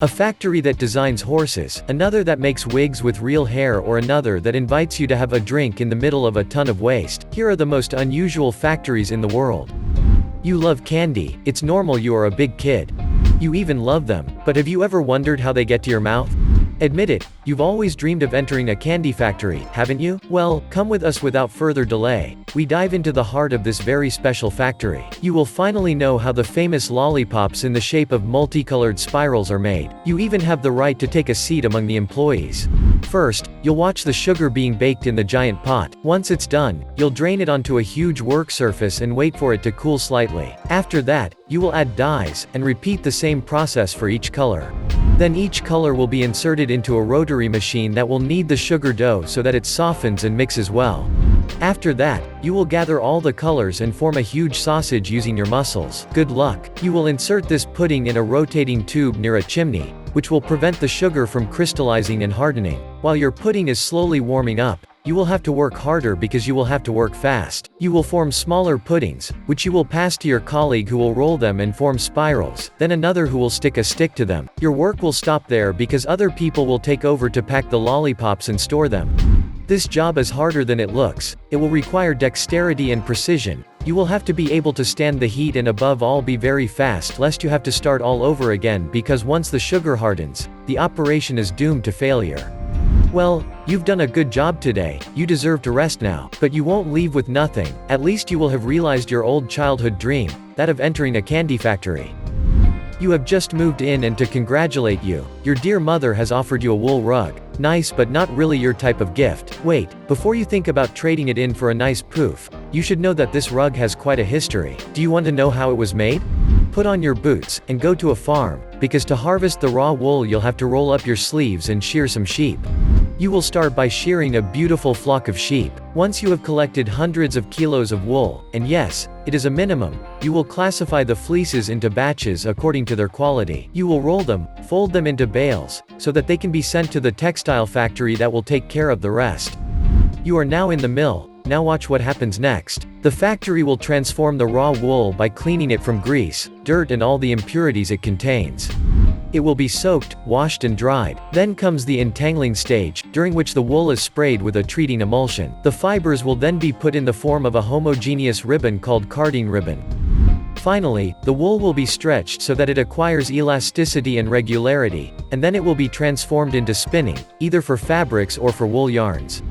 A factory that designs horses, another that makes wigs with real hair, or another that invites you to have a drink in the middle of a ton of waste. Here are the most unusual factories in the world. You love candy, it's normal, you are a big kid. You even love them, but have you ever wondered how they get to your mouth? Admit it, you've always dreamed of entering a candy factory, haven't you? Well, come with us without further delay. We dive into the heart of this very special factory. You will finally know how the famous lollipops in the shape of multicolored spirals are made. You even have the right to take a seat among the employees. First, you'll watch the sugar being baked in the giant pot. Once it's done, you'll drain it onto a huge work surface and wait for it to cool slightly. After that, you will add dyes, and repeat the same process for each color. Then each color will be inserted into a rotary machine that will knead the sugar dough so that it softens and mixes well. After that, you will gather all the colors and form a huge sausage using your muscles. Good luck. You will insert this pudding in a rotating tube near a chimney, which will prevent the sugar from crystallizing and hardening. While your pudding is slowly warming up, you will have to work harder because you will have to work fast. You will form smaller puddings, which you will pass to your colleague who will roll them and form spirals, then another who will stick a stick to them. Your work will stop there because other people will take over to pack the lollipops and store them. This job is harder than it looks. It will require dexterity and precision. You will have to be able to stand the heat and above all be very fast lest you have to start all over again because once the sugar hardens, the operation is doomed to failure. Well, you've done a good job today, you deserve to rest now. But you won't leave with nothing, at least you will have realized your old childhood dream, that of entering a candy factory. You have just moved in, and to congratulate you, your dear mother has offered you a wool rug. Nice, but not really your type of gift. Wait, before you think about trading it in for a nice poof, you should know that this rug has quite a history. Do you want to know how it was made? Put on your boots, and go to a farm, because to harvest the raw wool you'll have to roll up your sleeves and shear some sheep. You will start by shearing a beautiful flock of sheep. Once you have collected hundreds of kilos of wool, and yes, it is a minimum, you will classify the fleeces into batches according to their quality. You will roll them, fold them into bales, so that they can be sent to the textile factory that will take care of the rest. You are now in the mill, now watch what happens next. The factory will transform the raw wool by cleaning it from grease, dirt and all the impurities it contains. It will be soaked, washed and dried. Then comes the entangling stage, during which the wool is sprayed with a treating emulsion. The fibers will then be put in the form of a homogeneous ribbon called carding ribbon. Finally, the wool will be stretched so that it acquires elasticity and regularity, and then it will be transformed into spinning, either for fabrics or for wool yarns.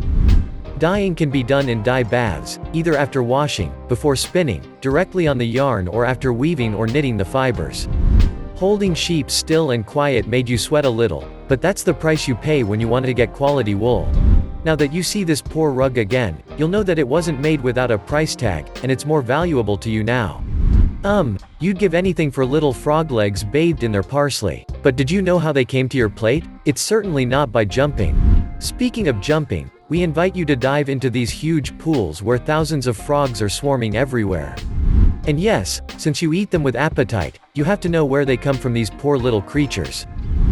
Dyeing can be done in dye baths, either after washing, before spinning, directly on the yarn, or after weaving or knitting the fibers. Holding sheep still and quiet made you sweat a little, but that's the price you pay when you want to get quality wool. Now that you see this poor rug again, you'll know that it wasn't made without a price tag, and it's more valuable to you now. You'd give anything for little frog legs bathed in their parsley. But did you know how they came to your plate? It's certainly not by jumping. Speaking of jumping, we invite you to dive into these huge pools where thousands of frogs are swarming everywhere. And yes, since you eat them with appetite, you have to know where they come from, these poor little creatures.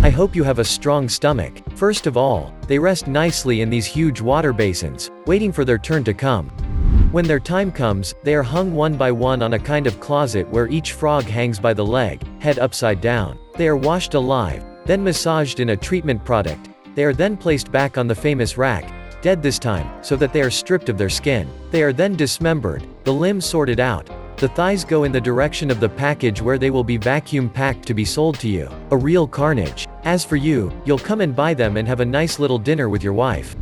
I hope you have a strong stomach. First of all, they rest nicely in these huge water basins, waiting for their turn to come. When their time comes, they are hung one by one on a kind of closet where each frog hangs by the leg, head upside down. They are washed alive, then massaged in a treatment product. They are then placed back on the famous rack, dead this time, so that they are stripped of their skin. They are then dismembered, the limbs sorted out. The thighs go in the direction of the package where they will be vacuum packed to be sold to you. A real carnage. As for you, you'll come and buy them and have a nice little dinner with your wife.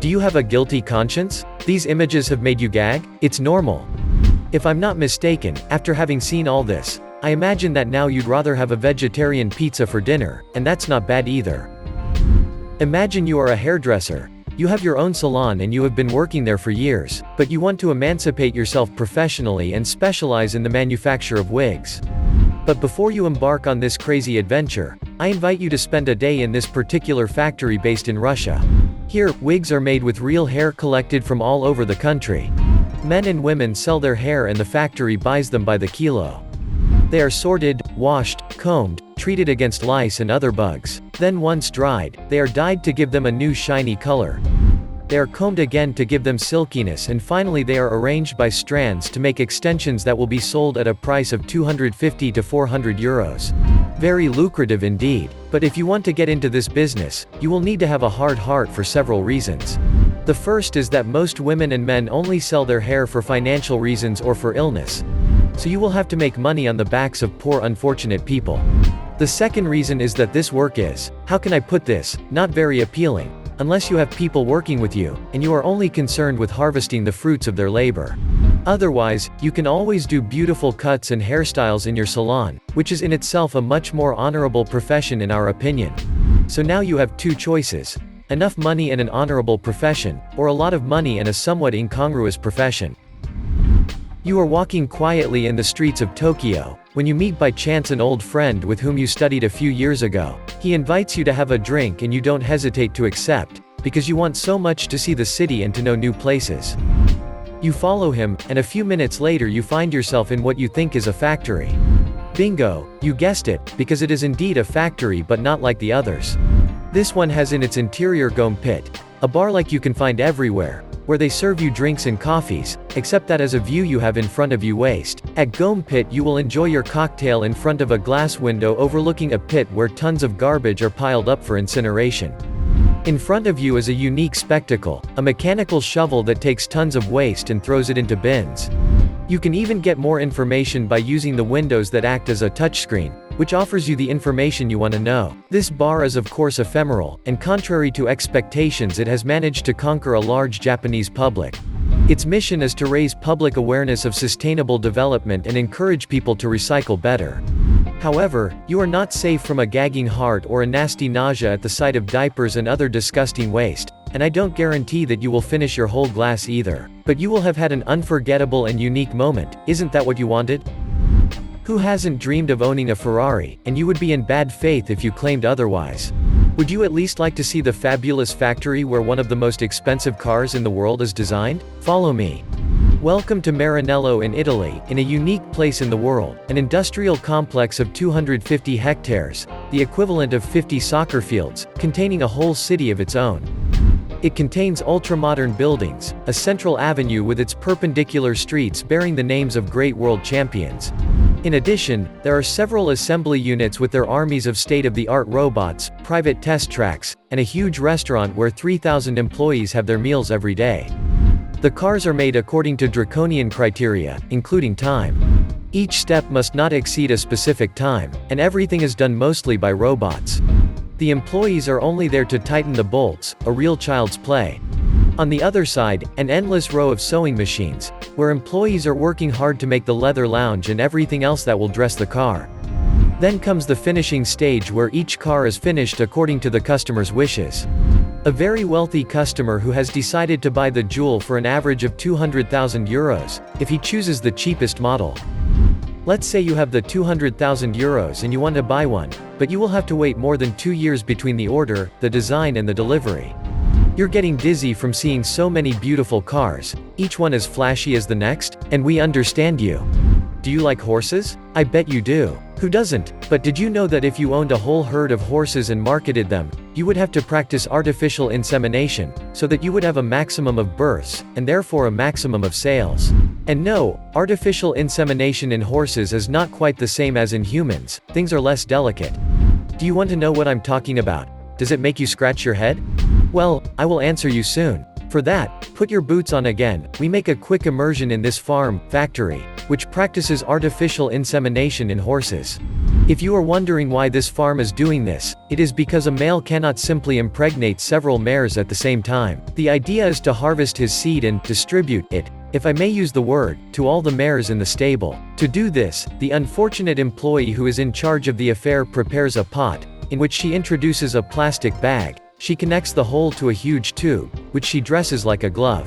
Do you have a guilty conscience? These images have made you gag? It's normal. If I'm not mistaken, after having seen all this, I imagine that now you'd rather have a vegetarian pizza for dinner, and that's not bad either. Imagine you are a hairdresser. You have your own salon and you have been working there for years, but you want to emancipate yourself professionally and specialize in the manufacture of wigs. But before you embark on this crazy adventure, I invite you to spend a day in this particular factory based in Russia. Here, wigs are made with real hair collected from all over the country. Men and women sell their hair and the factory buys them by the kilo. They are sorted, washed, combed, treated against lice and other bugs. Then once dried, they are dyed to give them a new shiny color. They are combed again to give them silkiness, and finally they are arranged by strands to make extensions that will be sold at a price of 250 to 400 euros. Very lucrative indeed. But if you want to get into this business, you will need to have a hard heart for several reasons. The first is that most women and men only sell their hair for financial reasons or for illness. So you will have to make money on the backs of poor unfortunate people. The second reason is that this work is, how can I put this, not very appealing, unless you have people working with you, and you are only concerned with harvesting the fruits of their labor. Otherwise, you can always do beautiful cuts and hairstyles in your salon, which is in itself a much more honorable profession in our opinion. So now you have two choices: enough money and an honorable profession, or a lot of money and a somewhat incongruous profession. You are walking quietly in the streets of Tokyo, when you meet by chance an old friend with whom you studied a few years ago. He invites you to have a drink and you don't hesitate to accept, because you want so much to see the city and to know new places. You follow him, and a few minutes later you find yourself in what you think is a factory. Bingo, you guessed it, because it is indeed a factory but not like the others. This one has in its interior Gome Pit, a bar like you can find everywhere, where they serve you drinks and coffees, except that as a view you have in front of you waste. At Gome Pit you will enjoy your cocktail in front of a glass window overlooking a pit where tons of garbage are piled up for incineration. In front of you is a unique spectacle, a mechanical shovel that takes tons of waste and throws it into bins. You can even get more information by using the windows that act as a touchscreen, which offers you the information you want to know. This bar is of course ephemeral, and contrary to expectations it has managed to conquer a large Japanese public. Its mission is to raise public awareness of sustainable development and encourage people to recycle better. However, you are not safe from a gagging heart or a nasty nausea at the sight of diapers and other disgusting waste, and I don't guarantee that you will finish your whole glass either. But you will have had an unforgettable and unique moment, isn't that what you wanted? Who hasn't dreamed of owning a Ferrari, and you would be in bad faith if you claimed otherwise? Would you at least like to see the fabulous factory where one of the most expensive cars in the world is designed? Follow me. Welcome to Maranello in Italy, in a unique place in the world, an industrial complex of 250 hectares, the equivalent of 50 soccer fields, containing a whole city of its own. It contains ultramodern buildings, a central avenue with its perpendicular streets bearing the names of great world champions. In addition, there are several assembly units with their armies of state-of-the-art robots, private test tracks, and a huge restaurant where 3,000 employees have their meals every day. The cars are made according to draconian criteria, including time. Each step must not exceed a specific time, and everything is done mostly by robots. The employees are only there to tighten the bolts, a real child's play. On the other side, an endless row of sewing machines, where employees are working hard to make the leather lounge and everything else that will dress the car. Then comes the finishing stage where each car is finished according to the customer's wishes. A very wealthy customer who has decided to buy the jewel for an average of 200,000 euros, if he chooses the cheapest model. Let's say you have the 200,000 euros and you want to buy one, but you will have to wait more than 2 years between the order, the design and the delivery. You're getting dizzy from seeing so many beautiful cars, each one as flashy as the next, and we understand you. Do you like horses? I bet you do. Who doesn't? But did you know that if you owned a whole herd of horses and marketed them, you would have to practice artificial insemination, so that you would have a maximum of births, and therefore a maximum of sales? And no, artificial insemination in horses is not quite the same as in humans, things are less delicate. Do you want to know what I'm talking about? Does it make you scratch your head? Well, I will answer you soon. For that, put your boots on again. We make a quick immersion in this factory, which practices artificial insemination in horses. If you are wondering why this farm is doing this, it is because a male cannot simply impregnate several mares at the same time. The idea is to harvest his seed and distribute it, if I may use the word, to all the mares in the stable. To do this, the unfortunate employee who is in charge of the affair prepares a pot, in which she introduces a plastic bag. She connects the hole to a huge tube, which she dresses like a glove.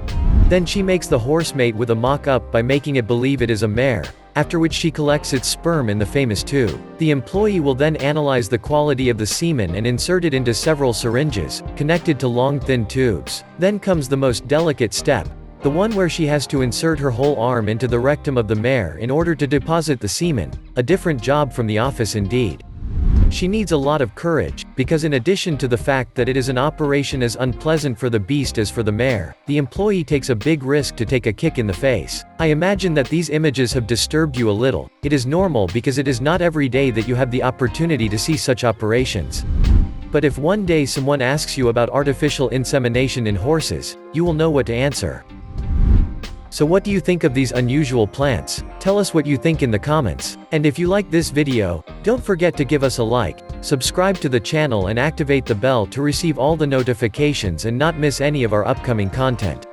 Then she makes the horse mate with a mock-up by making it believe it is a mare, after which she collects its sperm in the famous tube. The employee will then analyze the quality of the semen and insert it into several syringes, connected to long thin tubes. Then comes the most delicate step, the one where she has to insert her whole arm into the rectum of the mare in order to deposit the semen, a different job from the office indeed. She needs a lot of courage, because in addition to the fact that it is an operation as unpleasant for the beast as for the mare, the employee takes a big risk to take a kick in the face. I imagine that these images have disturbed you a little. It is normal because it is not every day that you have the opportunity to see such operations. But if one day someone asks you about artificial insemination in horses, you will know what to answer. So what do you think of these unusual plants? Tell us what you think in the comments. And if you like this video, don't forget to give us a like, subscribe to the channel and activate the bell to receive all the notifications and not miss any of our upcoming content.